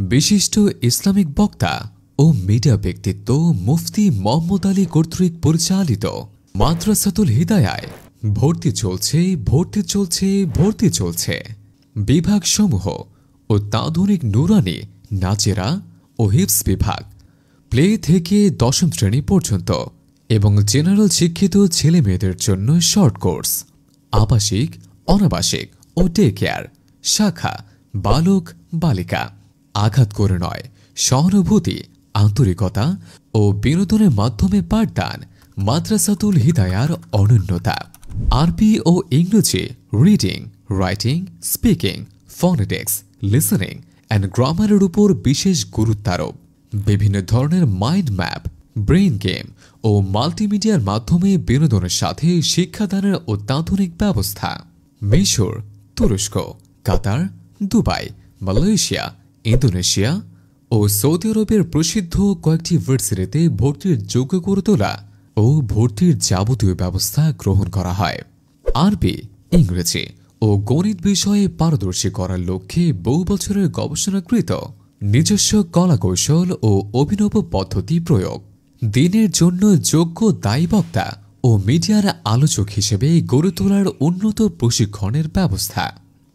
বিশিষ্ট ইসলামিক বক্তা ও মিডিয়া ব্যক্তিত্ব মুফতি মোহাম্মদ আলী কর্তৃক পরিচালিত মাদ্রাসাতুল হিদায়ায় ভর্তি চলছে বিভাগসমূহ অত্যাধুনিক নুরানি, নাচেরা ও হিফজ বিভাগ, প্লে থেকে দশম শ্রেণী পর্যন্ত এবং জেনারেল শিক্ষিত ছেলে মেয়েদের জন্য শর্ট কোর্স, আবাসিক, অনাবাসিক ও ডে কেয়ার, শাখা বালক বালিকা। আঘাত করে নয়, সহানুভূতি, আন্তরিকতা ও বিনোদনের মাধ্যমে পাঠদান মাদ্রাসাতুল হিদায়ার অনন্যতা। আরবি ও ইংরেজি reading, writing, speaking, phonetics, listening and গ্রামারের উপর বিশেষ গুরুত্বারোপ। বিভিন্ন ধরনের মাইন্ড ম্যাপ, ব্রেইন গেম ও মাল্টিমিডিয়ার মাধ্যমে বিনোদনের সাথে শিক্ষাদানের অত্যাধুনিক ব্যবস্থা। মিশর, তুরস্ক, কাতার, দুবাই, মালয়েশিয়া, ইন্দোনেশিয়া ও সৌদি আরবের প্রসিদ্ধ কয়েকটি ভার্সিটিতে ভর্তির যোগ্য করে তোলা ও ভর্তির যাবতীয় ব্যবস্থা গ্রহণ করা হয়। আরবি, ইংরেজি ও গণিত বিষয়ে পারদর্শী করার লক্ষ্যে বহু বছরের গবেষণাকৃত নিজস্ব কলাকৌশল ও অভিনব পদ্ধতি প্রয়োগ। দিনের জন্য যোগ্য দায়ী বক্তা ও মিডিয়ার আলোচক হিসেবে গড়ে তোলার উন্নত প্রশিক্ষণের ব্যবস্থা।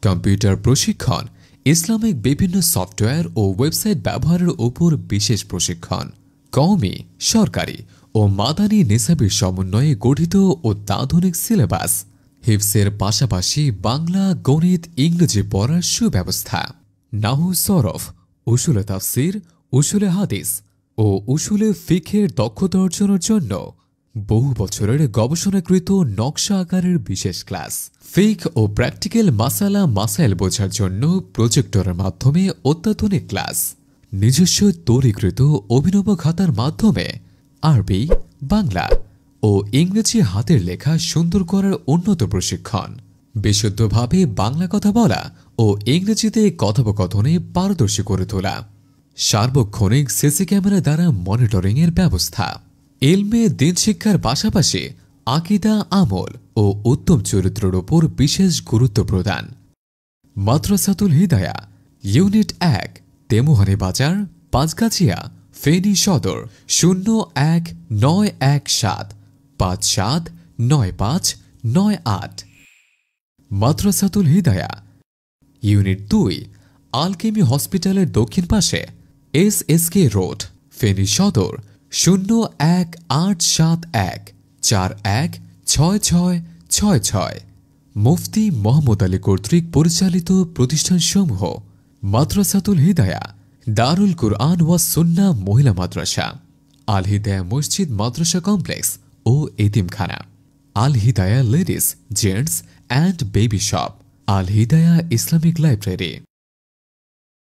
কম্পিউটার প্রশিক্ষণ, ইসলামিক বিভিন্ন সফটওয়্যার ও ওয়েবসাইট ব্যবহারের উপর বিশেষ প্রশিক্ষণ। কওমি, সরকারি ও মাদানী নিসাবের সমন্বয়ে গঠিত অত্যাধুনিক সিলেবাস। হিফজের পাশাপাশি বাংলা, গণিত, ইংরেজি পড়ার সুব্যবস্থা। নাহু, সরফ, উসুলে তাফসির, উসুলে হাদিস ও উসুলে ফিকহের দক্ষতা অর্জনের জন্য বহু বছরের গবেষণাকৃত নকশা আকারের বিশেষ ক্লাস। ফিক ও প্র্যাকটিক্যাল মাসাইল বোঝার জন্য প্রজেক্টরের মাধ্যমে অত্যাধুনিক ক্লাস। নিজস্ব তৈরিকৃত অভিনব খাতার মাধ্যমে আরবি, বাংলা ও ইংরেজি হাতের লেখা সুন্দর করার উন্নত প্রশিক্ষণ। বিশুদ্ধভাবে বাংলা কথা বলা ও ইংরেজিতে কথোপকথনে পারদর্শী করে তোলা। সার্বক্ষণিক সিসি ক্যামেরা দ্বারা মনিটরিংয়ের ব্যবস্থা। ইলমে দিন শিক্ষার পাশাপাশি আকীদা, আমল ও উত্তম চরিত্রের উপর বিশেষ গুরুত্ব প্রদান। মাদ্রাসাতুল হিদায়া, ইউনিট 1, তেমুহানি বাজার, পাঁচগাছিয়া, ফেনী সদর। 01917579598। মাদ্রাসাতুল হিদায়া, ইউনিট 2, আলকেমি হসপিটালের দক্ষিণ পাশে, SSK রোড, ফেনী সদর। 01871416666। মুফতি মোহাম্মদ আলী কর্তৃক পরিচালিত প্রতিষ্ঠানসমূহ: মাদ্রাসাতুল হিদায়া, দারুল কুরআন ওয়াস সুন্নাহ মহিলা মাদ্রাসা, আল হিদায়া মসজিদ মাদ্রাসা কমপ্লেক্স ও এতিমখানা, Al Hidaya ladies, gents and baby shop, Al Hidaya Islamic library.